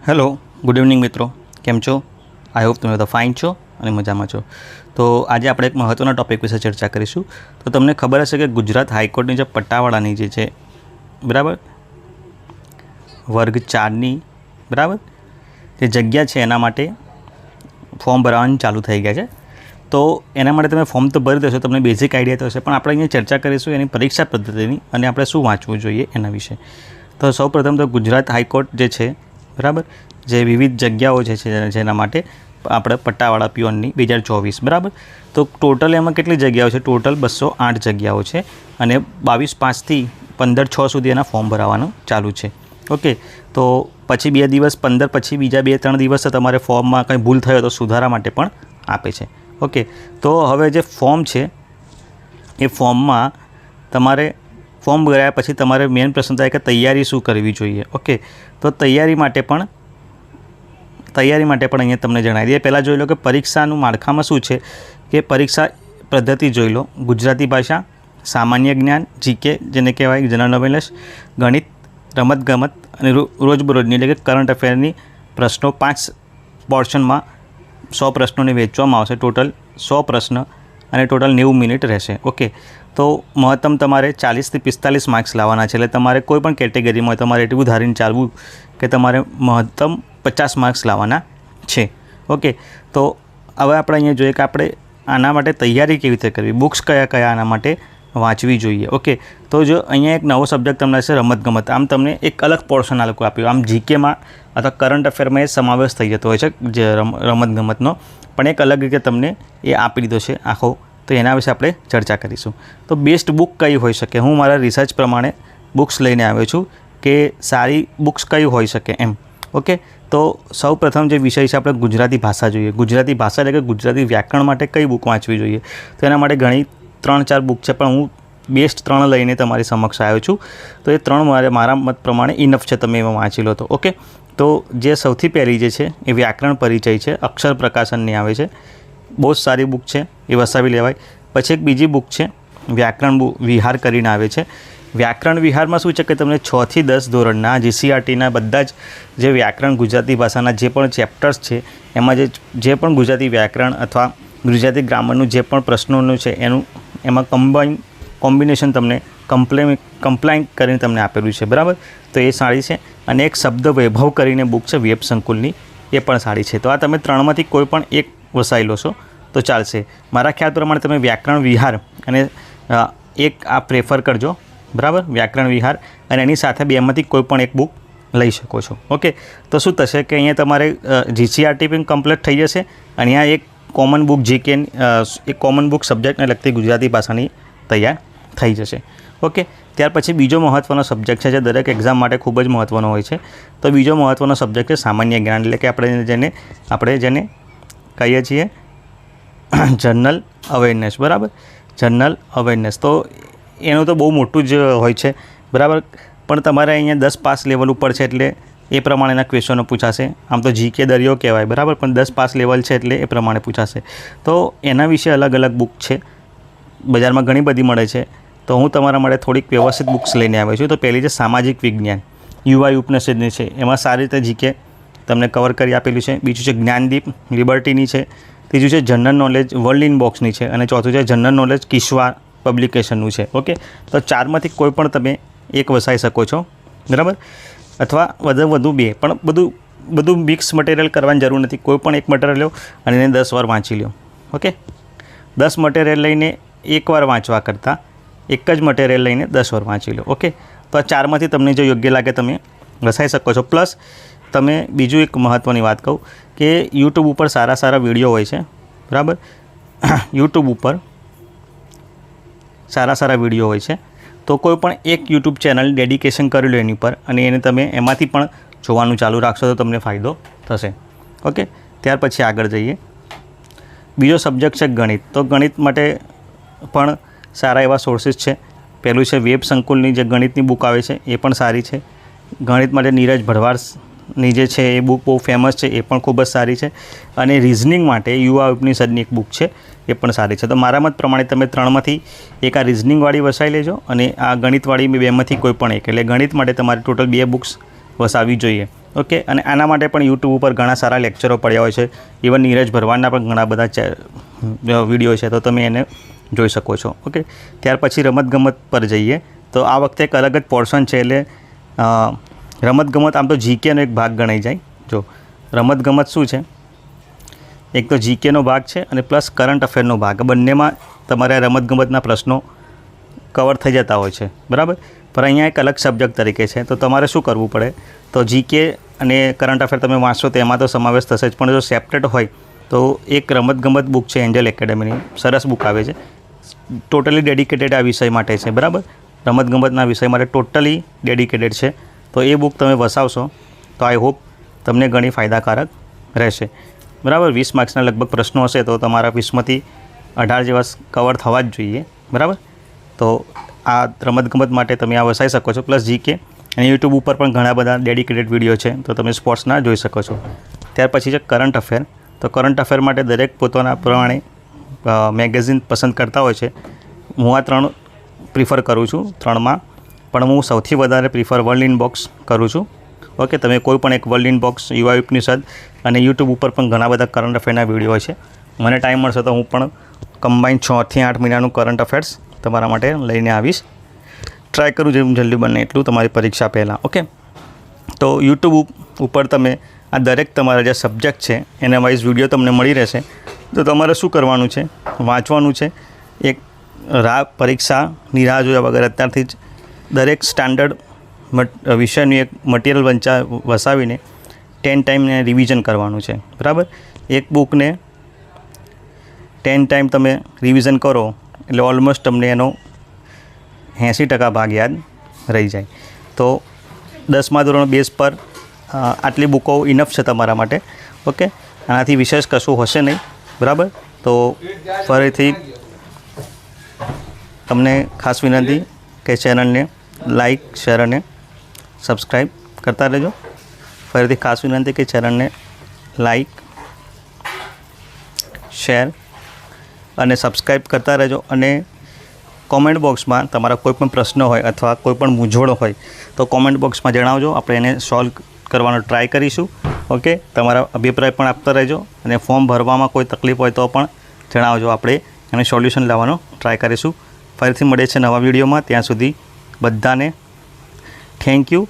Hello, good evening મિત્રો, કેમ છો? આઈ હોપ તમે બધા ફાઇન છો અને મજામાં છો. તો આજે આપણે એક મહત્ત્વના ટૉપિક વિશે ચર્ચા કરીશું. તો તમને ખબર હશે કે ગુજરાત હાઈકોર્ટની જે પટ્ટાવાળાની જે છે, બરાબર, વર્ગ 4ની બરાબર જે જગ્યા છે એના માટે ફોર્મ ભરવાનું ચાલુ થઈ ગયા છે. તો એના માટે તમે ફોર્મ તો ભરી દેશો, તમને બેઝિક આઈડિયા તો હશે, પણ આપણે અહીંયા ચર્ચા કરીશું એની પરીક્ષા પદ્ધતિની અને આપણે શું વાંચવું જોઈએ એના વિશે. તો સૌપ્રથમ તો ગુજરાત હાઈકોર્ટ જે છે, બરાબર, જે વિવિધ જગ્યાઓ જે છે જેના માટે આપણે પટ્ટાવાળા પ્યોનની 2024, બરાબર. તો ટોટલ એમાં કેટલી જગ્યાઓ છે? ટોટલ 208 જગ્યાઓ છે અને 22/5થી 15/6 સુધી એના ફોર્મ ભરાવાનું ચાલુ છે. ઓકે, તો પછી 2 દિવસ 15 પછી બીજા 2-3 દિવસ તમારે ફોર્મમાં કંઈ ભૂલ થયો તો સુધારા માટે પણ આપે છે. ઓકે, તો હવે જે ફોર્મ છે એ ફોર્મમાં તમારે ફોર્મ ભરાયા પછી તમારે મેઇન પ્રશ્ન થાય કે તૈયારી શું કરવી જોઈએ. ઓકે, તો તૈયારી માટે પણ અહીંયા તમને જણાવી દઈએ. પહેલાં જોઈ લો કે પરીક્ષાનું માળખામાં શું છે કે પરીક્ષા પદ્ધતિ જોઈ લો. ગુજરાતી ભાષા, સામાન્ય જ્ઞાન, જીકે જેને કહેવાય જનરલ નોલેજ, ગણિત, રમતગમત અને રોજબરોજની એટલે કે કરંટ અફેરની પ્રશ્નો 5 પોર્શનમાં 100 પ્રશ્નોને વહેંચવામાં આવશે. ટોટલ 100 પ્રશ્ન અને ટોટલ 90 મિનિટ રહેશે. ઓકે, તો મહત્તમ તમારે 40 થી 45 માર્ક્સ લાવવાના છે. એટલે તમારે કોઈ પણ કેટેગરીમાં તમારે એટલું ધારીને ચાલવું કે તમારે મહત્તમ 50 માર્ક્સ લાવવાના છે. ઓકે, તો હવે આપણે અહીંયા જોઈએ કે આપણે આના માટે તૈયારી કેવી રીતે કરવી, બુક્સ કયા આના માટે વાંચવી જોઈએ. ઓકે, તો જો અહીંયા એક નવો સબ્જેક્ટ તમને હશે રમતગમત. આમ તમને એક અલગ પોર્શન આ લોકો આપ્યું. આમ જીકેમાં અથવા કરંટ અફેરમાં એ સમાવેશ થઈ જતો હોય છે જે રમતગમતનો, પણ એક અલગ રીતે તમને એ આપી દીધો છે આખો. તો એના વિશે આપણે ચર્ચા કરીશું. તો બેસ્ટ બુક કઈ હોઈ શકે? હું મારા રિસર્ચ પ્રમાણે બુક્સ લઈને આવ્યો છું કે સારી બુક્સ કઈ હોઈ શકે એમ. ઓકે, તો સૌ પ્રથમ જે વિષય છે આપણે ગુજરાતી ભાષા જોઈએ. ગુજરાતી ભાષા એટલે કે ગુજરાતી વ્યાકરણ માટે કઈ બુક વાંચવી જોઈએ? તો એના માટે ઘણી 3-4 બુક છે, પણ હું બેસ્ટ 3 લઈને તમારી સમક્ષ આવ્યો છું. તો એ 3 મારા મત પ્રમાણે ઇનફ છે, તમે એમાં વાંચી લો તો. ઓકે, તો જે સૌથી પહેલી જે છે એ વ્યાકરણ પરિચય છે, અક્ષર પ્રકાશનની આવે છે. બહુ જ સારી બુક છે, એ વસાવી લેવાય. પછી એક બીજી બુક છે વ્યાકરણ વિહાર કરીને આવે છે. વ્યાકરણ વિહારમાં શું છે કે તમને 6 થી 10 ધોરણના જીસીઆરટીના બધા જ જે વ્યાકરણ ગુજરાતી ભાષાના જે પણ ચેપ્ટર્સ છે એમાં જે પણ ગુજરાતી વ્યાકરણ અથવા ગુજરાતી ગ્રામરનું જે પણ પ્રશ્નોનું છે એમાં કોમ્બિનેશન તમને કમ્પ્લાઇન્ટ કરીને તમને આપેલું છે, બરાબર. તો એ સારી છે. અને એક શબ્દ વૈભવ કરીને બુક છે વેબ સંકુલની, એ પણ સારી છે. તો આ તમે 3માંથી કોઈ પણ એક વસાવી લો છો તો ચાલશે. મારા ખ્યાલ પ્રમાણે તમે વ્યાકરણ વિહાર અને એક આ પ્રેફર કરજો, બરાબર, વ્યાકરણ વિહાર, અને એની સાથે 2માંથી કોઈ પણ એક બુક લઈ શકો છો. ઓકે, તો શું થશે કે અહીંયા તમારે જીસીઆરટી પણ કમ્પ્લીટ થઈ જશે અને અહીંયા એક કોમન બુક જીકે એક કોમન બુક સબ્જેક્ટને લગતી ગુજરાતી ભાષાની તૈયાર થઈ જશે. ઓકે, ત્યાર પછી બીજો મહત્ત્વનો સબ્જેક્ટ છે જે દરેક એક્ઝામ માટે ખૂબ જ મહત્ત્વનો હોય છે. તો બીજો મહત્ત્વનો સબ્જેક્ટ છે સામાન્ય જ્ઞાન, એટલે કે આપણે જેને કહીએ છીએ જનરલ અવેરનેસ, બરાબર, જનરલ અવેરનેસ. તો એનું તો બહુ મોટું જ હોય છે, બરાબર, પણ તમારે અહીંયા 10 પાસ લેવલ ઉપર છે એટલે એ પ્રમાણેના ક્વેશ્ચનો પૂછાશે. આમ તો જીકે દરિયો કહેવાય, બરાબર, પણ 10 પાસ લેવલ છે એટલે એ પ્રમાણે પૂછાશે. તો એના વિશે અલગ અલગ બુક છે, બજારમાં ઘણી બધી મળે છે. તો હું તમારા માટે થોડીક વ્યવસ્થિત બુક્સ લઈને આવ્યો છું. તો પહેલી છે સામાજિક વિજ્ઞાન, યુવા ઉપનિષદની છે, એમાં સારી રીતે જીકે તમને કવર કરી આપેલું છે. બીજું છે જ્ઞાનદીપ લિબર્ટીની છે. ત્રીજું છે જનરલ નોલેજ વર્લ્ડ ઇન બોક્સની છે. અને ચોથું છે જનરલ નોલેજ કિશ્વા પબ્લિકેશનનું છે. ઓકે, તો 4માંથી કોઈ પણ તમે એક વસાવી શકો છો, બરાબર, અથવા વધુ 2, પણ બધું મિક્સ મટીરિયલ કરવાની જરૂર નથી. કોઈ પણ એક મટીરિયલ લો અને એને 10 વાર વાંચી લો. ઓકે, 10 મટીરિયલ લઈને એકવાર વાંચવા કરતાં એક જ મટીરિયલ લઈને 10 વાર વાંચી લો. ઓકે, તો આ 4માંથી તમને જો યોગ્ય લાગે તમે વસાવી શકો છો. પ્લસ તમે બીજું એક મહત્ત્વની વાત કહું કે યુટ્યુબ ઉપર સારા વિડીયો હોય છે, બરાબર, યુટ્યુબ ઉપર સારા વિડીયો હોય છે. તો કોઈ પણ એક યુટ્યુબ ચેનલ ડેડિકેશન કરી લો એની પર, અને એને તમે એમાંથી પણ જોવાનું ચાલુ રાખશો તો તમને ફાયદો થશે. ઓકે, ત્યાર પછી આગળ જઈએ. બીજો સબ્જેક્ટ છે ગણિત. તો ગણિત માટે પણ સારા એવા સોર્સિસ છે. પહેલું છે વેબ સંકુલની જે ગણિતની બુક આવે છે, એ પણ સારી છે. ગણિત માટે નીરજ ભરવાડની જે છે એ બુક બહુ ફેમસ છે, એ પણ ખૂબ જ સારી છે. અને રિઝનિંગ માટે યુવા ઉપનિષદની એક બુક છે, એ પણ સારી છે. તો મારા મત પ્રમાણે તમે 3માંથી એક આ રિઝનિંગવાળી વસાવી લેજો અને આ ગણિતવાળી 2માંથી કોઈ પણ એક. એટલે ગણિત માટે તમારે ટોટલ 2 બુક્સ વસાવવી જોઈએ. ઓકે. અને આના માટે પણ યુટ્યુબ ઉપર ઘણા સારા લેક્ચરો પડ્યા હોય છે. ઇવન નીરજ ભરવાડના પણ ઘણા બધા વિડીયો છે, તો તમે એને જોઈ શકો છો. ઓકે. ત્યાર પછી રમતગમત પર જઈએ. તો આ વખતે એક અલગ જ પોર્શન છે. એટલે રમતગમત આમ તો જીકેનો એક ભાગ ગણાઈ જાય. જો રમતગમત શું છે, એક તો જીકેનો ભાગ છે અને પ્લસ કરંટ અફેરનો ભાગ. બંનેમાં તમારે રમતગમતના પ્રશ્નો કવર થઈ જતા હોય છે, બરાબર. પણ અહીંયા એક અલગ સબ્જેક્ટ તરીકે છે. તો તમારે શું કરવું પડે, તો જીકે અને કરંટ અફેર તમે વાંચશો તો એમાં તો સમાવેશ થશે જ, પણ જો સેપરેટ હોય તો એક રમતગમત બુક છે એન્જલ એકેડેમીની, સરસ બુક આવે છે, ટોટલી ડેડિકેટેડ આ વિષય માટે છે, બરાબર. રમતગમતના વિષય માટે ટોટલી ડેડિકેટેડ છે. તો એ બુક તમે વસાવશો તો આઈ હોપ તમને ઘણી ફાયદાકારક રહેશે, બરાબર. 20 માર્ક્સના લગભગ પ્રશ્નો હશે, તો તમારા 20માંથી 18 જેવા કવર થવા જ જોઈએ, બરાબર. તો આ રમતગમત માટે તમે આ વસાવી શકો છો. પ્લસ જીકે અને યુટ્યુબ ઉપર પણ ઘણા બધા ડેડિકેટેડ વિડીયો છે, તો તમે સ્પોર્ટ્સના જોઈ શકો છો. ત્યાર પછી છે કરંટ અફેર. તો કરંટ અફેર માટે દરેક પોતાના પ્રમાણે મેગેઝિન પસંદ કરતા હોય છે. હું આ 3 પ્રિફર કરું છું. 3માં પણ હું સૌથી વધારે પ્રિફર વર્લ્ડ ઇનબોક્સ કરું છું. ઓકે. તમે કોઈ પણ એક વર્લ્ડ ઇનબોક્સ, યુવા ઉપનિષદ અને યુટ્યુબ ઉપર પણ ઘણા બધા કરંટ અફેરના વિડીયો છે. મને ટાઈમ મળશે તો હું પણ કમ્બાઈન 6 થી 8 મહિનાનું કરંટ અફેર્સ તમારા માટે લઈને આવીશ. ટ્રાય કરું જેમ જલ્દી બને એટલું તમારી પરીક્ષા પહેલાં. ઓકે. તો યુટ્યુબ ઉપર તમે આ દરેક તમારા જે સબ્જેક્ટ છે એના વાઇઝ વિડીયો તમને મળી રહેશે. તો તમારે શું કરવાનું છે, વાંચવાનું છે. એક પરીક્ષાની રાહ જોયા વગર અત્યારથી જ દરેક સ્ટાન્ડર્ડ વિષયનું એક મટિરિયલ વસાવીને 10 ટાઈમને રિવિઝન કરવાનું છે, બરાબર. એક બુકને 10 ટાઈમ તમે રિવિઝન કરો એટલે ઓલમોસ્ટ તમને એનો 80% ભાગ યાદ રહી જાય. તો 10મા ધોરણ બેઝ પર આટલી બુકો ઇનફ છે તમારા માટે. ઓકે. આનાથી વિશેષ કશું હશે નહીં, બરાબર. તો ફરીથી તમને ખાસ વિનંતી કે ચેનલને લાઈક, શેર અને સબસ્ક્રાઈબ કરતા રહેજો. ફરીથી ખાસ વિનંતી કે ચેનલને લાઈક, શેર અને સબસ્ક્રાઈબ કરતા રહેજો. અને કોમેન્ટ બોક્સમાં તમારા કોઈ પણ પ્રશ્ન હોય અથવા કોઈ પણ મૂંઝવણ હોય તો કોમેન્ટ બોક્સમાં જણાવજો. આપણે એને સોલ્વ કરવાનો ટ્રાય કરીશું. ઓકે. તમારા અભિપ્રાય પણ આપતા રહેજો અને ફોર્મ ભરવામાં કોઈ તકલીફ હોય તો પણ જણાવજો. આપણે એને સોલ્યુશન લાવવાનો ટ્રાય કરીશું. ફરીથી મળીએ છીએ નવા વિડીયોમાં. ત્યાં સુધી બધાને થેન્ક યુ.